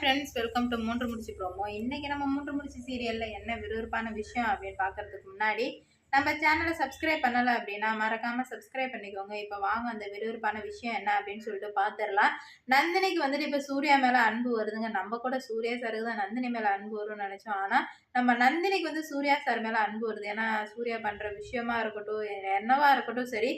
Friends, welcome to மூன்று முடிச்சு promo. இன்னைக்கு நம்ம மூன்று முடிச்சு சீரியல்ல என்ன விறுவிறுப்பான விஷயம் அப்படின்னு பார்க்கறதுக்கு முன்னாடி நம்ம சேனலை சப்ஸ்கிரைப் பண்ணல அப்படின்னா மறக்காம சப்ஸ்கிரைப் பண்ணிக்கோங்க. இப்போ வாங்க அந்த விறுவிறுப்பான விஷயம் என்ன அப்படின்னு சொல்லிட்டு பார்த்துடலாம். நந்தினிக்கு வந்துட்டு இப்போ சூர்யா மேல அன்பு வருதுங்க. நம்ம கூட சூர்யா சாருக்கு தான் நந்தினி மேல அன்பு வரும்னு நினைச்சோம். ஆனா நம்ம நந்தினிக்கு வந்து சூர்யா சார் மேல அன்பு வருது. ஏன்னா சூர்யா பண்ற விஷயமா இருக்கட்டும், என்னவா இருக்கட்டும் சரி,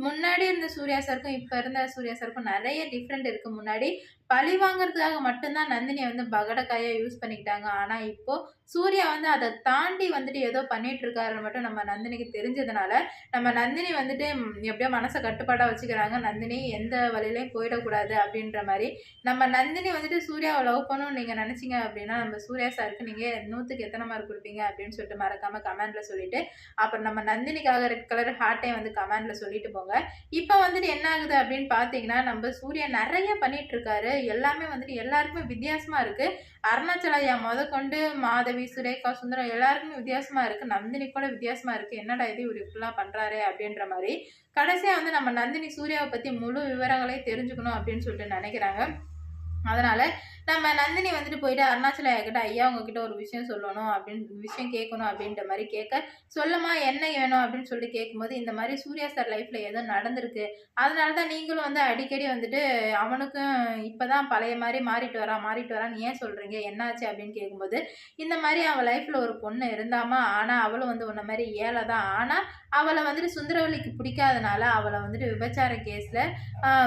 முன்னாடி இருந்த சூர்யா சாருக்கும் இப்ப இருந்த சூர்யா சாருக்கும் நிறைய டிஃப்ரெண்ட் இருக்கு. முன்னாடி பழி வாங்குறதுக்காக மட்டும்தான் நந்தினியை வந்து பகடக்காயா யூஸ் பண்ணிக்கிட்டாங்க. ஆனா இப்போ சூர்யா வந்து அதை தாண்டி வந்துட்டு ஏதோ பண்ணிட்டு இருக்காருன்னு மட்டும் நம்ம நந்தினிக்கு தெரிஞ்சதுனால நம்ம நந்தினி வந்துட்டு எப்படியோ மனசை கட்டுப்பாடா வச்சுக்கிறாங்க. நந்தினி எந்த வழியிலையும் போயிடக்கூடாது அப்படின்ற மாதிரி நம்ம நந்தினி வந்துட்டு சூர்யாவை லவ் பண்ணணும்னு நீங்க நினைச்சீங்க அப்படின்னா நம்ம சூர்யா சாருக்கு நீங்க 100க்கு எத்தனை மார்க் கொடுப்பீங்க அப்படின்னு சொல்லிட்டு மறக்காம கமெண்ட்ல சொல்லிட்டு அப்புறம் நம்ம நந்தினிக்காக ரெட் கலர் ஹார்ட்டை வந்து கமெண்ட்ல சொல்லிட்டு போங்க. இப்போ வந்துட்டு என்ன ஆகுது அப்படின்னு பாத்தீங்கன்னா நம்ம சூர்யா நிறைய பண்ணிட்டு இருக்காரு. எல்லாமே வந்துட்டு எல்லாருக்குமே வித்தியாசமா இருக்கு. அருணாச்சலையா முதற்கொண்டு மாதவி, சுரேகா, சுந்தரம் எல்லாருக்குமே வித்தியாசமா இருக்கு. நந்தினி கூட வித்தியாசமா இருக்கு. என்னடா இது இவர் இப்படிலாம் பண்றாரு அப்படின்ற மாதிரி கடைசியா வந்து நம்ம நந்தினி சூர்யாவை பத்தி முழு விவரங்களையும் தெரிஞ்சுக்கணும் அப்படின்னு சொல்லிட்டு நினைக்கிறாங்க. அதனால நம்ம நந்தினி வந்துட்டு போயிட்டு அருணாச்சல கிட்ட ஐயா உங்ககிட்ட ஒரு விஷயம் சொல்லணும் அப்படின்னு விஷயம் கேட்கணும் அப்படின்ற மாதிரி கேட்க, சொல்லமா என்ன வேணும் அப்படின்னு சொல்லிட்டு கேட்கும்போது இந்த மாதிரி சூர்யா சார் லைஃப்ல ஏதோ நடந்திருக்கு, அதனாலதான் நீங்களும் வந்து அடிக்கடி வந்துட்டு அவனுக்கும் இப்பதான் பழைய மாதிரி மாறிட்டு வரான்னு ஏன் சொல்றீங்க, என்னாச்சு அப்படின்னு கேட்கும்போது இந்த மாதிரி அவன் லைஃப்ல ஒரு பொண்ணு இருந்தாமா, ஆனா அவளும் வந்து உன்ன மாதிரி ஏழை தான். ஆனா அவளை வந்துட்டு சுந்தரவல்லிக்கு பிடிக்காதனால அவளை வந்துட்டு விபச்சார கேஸ்ல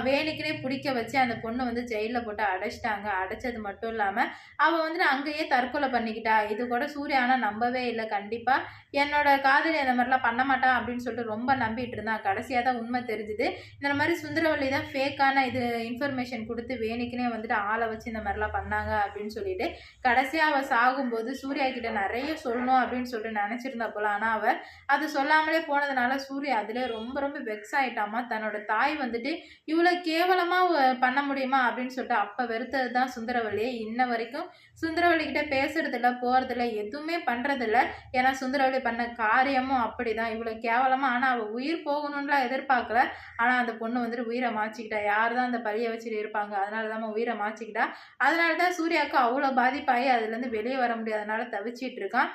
வேணுக்குனே பிடிக்க வச்சு அந்த பொண்ணு வந்து ஜெயில போட்டு அடைச்சிட்டாங்க. அடைச்சது மட்டும் இல்லாம அவ வந்துட்டு அங்கேயே தற்கொலை பண்ணிக்கிட்டா. இது கூட சூர்யா ஆனா நம்பவே இல்லை. கண்டிப்பா என்னோட காதலி அந்த மாதிரிலாம் பண்ண மாட்டான் அப்படின்னு சொல்லிட்டு ரொம்ப நம்பிட்டு இருந்தான். கடைசியா தான் உண்மை தெரிஞ்சுது. இந்த மாதிரி சுந்தரவல்லி தான் ஃபேக்கான இது இன்ஃபர்மேஷன் கொடுத்து வேணுக்குனே வந்துட்டு ஆளை வச்சு இந்த மாதிரிலாம் பண்ணாங்க அப்படின்னு சொல்லிட்டு கடைசியா அவ சாகும்போது சூர்யா கிட்ட நிறைய சொல்லணும் அப்படின்னு சொல்லிட்டு நினைச்சிருந்தா போல. ஆனா அவ அது சொல்லாமலே போனதுனால சூர்யா அதுல ரொம்ப ரொம்ப வெக்ஸ் ஆயிட்டாமா. தன்னோட தாய் வந்துட்டு இவ்வளவு கேவலமா பண்ண முடியுமா அப்படின்னு சொல்லிட்டு அப்ப வெறுத்தது தான் சுந்தரவல்லி. இன்ன வரைக்கும் சுந்தரவல்லி கிட்ட பேசுறது இல்ல, போறது இல்ல, எதுவுமே பண்றது இல்ல. ஏன்னா சுந்தரவல்லி பண்ண காரியமும் அப்படிதான். இவ்வளவு கேவலமா ஆனா அவ உயிர் போகணும்லாம் எதிர்பார்க்கல. ஆனா அந்த பொண்ணு வந்துட்டு உயிரை மாச்சிக்கிட்டா. யாருதான் அந்த பழிய வச்சுட்டு இருப்பாங்க, அதனாலதான் உயிரை மாச்சிக்கிட்டா. அதனாலதான் சூர்யாவுக்கு அவ்வளவு பாதிப்பாகி அதுல இருந்து வெளியே வர முடியாதனால தவிச்சிட்டு இருக்கான்.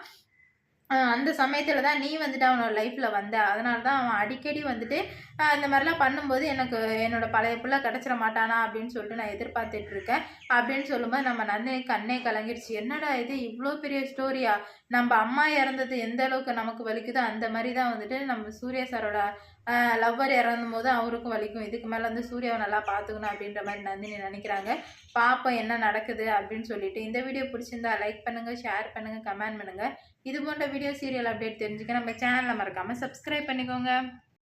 அந்த சமயத்துல தான் நீ வந்துட்டு அவனோட லைஃப்ல வந்த. அதனால தான் அவன் அடிக்கடி வந்துட்டு இந்த மாதிரிலாம் பண்ணும்போது எனக்கு என்னோட பழைய பிள்ளை கிடைச்சிட மாட்டானா அப்படின்னு சொல்லிட்டு நான் எதிர்பார்த்துட்டு இருக்கேன் அப்படின்னு சொல்லும்போது நம்ம நந்தினி கண்ணே கலங்கிடுச்சு. என்னடா இது இவ்வளோ பெரிய ஸ்டோரியா, நம்ம அம்மா இறந்தது எந்த அளவுக்கு நமக்கு வலிக்குதோ அந்த மாதிரி தான் வந்துட்டு நம்ம சூர்யா சாரோட லவ்வர் இறந்தும் போது அவருக்கும் வலிக்கும். இதுக்கு மேலே வந்து சூர்யாவை நல்லா பார்த்துக்கணும் அப்படின்ற மாதிரி நந்தினி நினைக்கிறாங்க. பாப்போம் என்ன நடக்குது அப்படின்னு சொல்லிட்டு. இந்த வீடியோ பிடிச்சிருந்தா லைக் பண்ணுங்க, ஷேர் பண்ணுங்க, கமெண்ட் பண்ணுங்க. இது போன்ற வீடியோ சீரியல் அப்டேட் தெரிஞ்சுக்க நம்ம சேனலை மறக்காம சப்ஸ்கிரைப் பண்ணிக்கோங்க.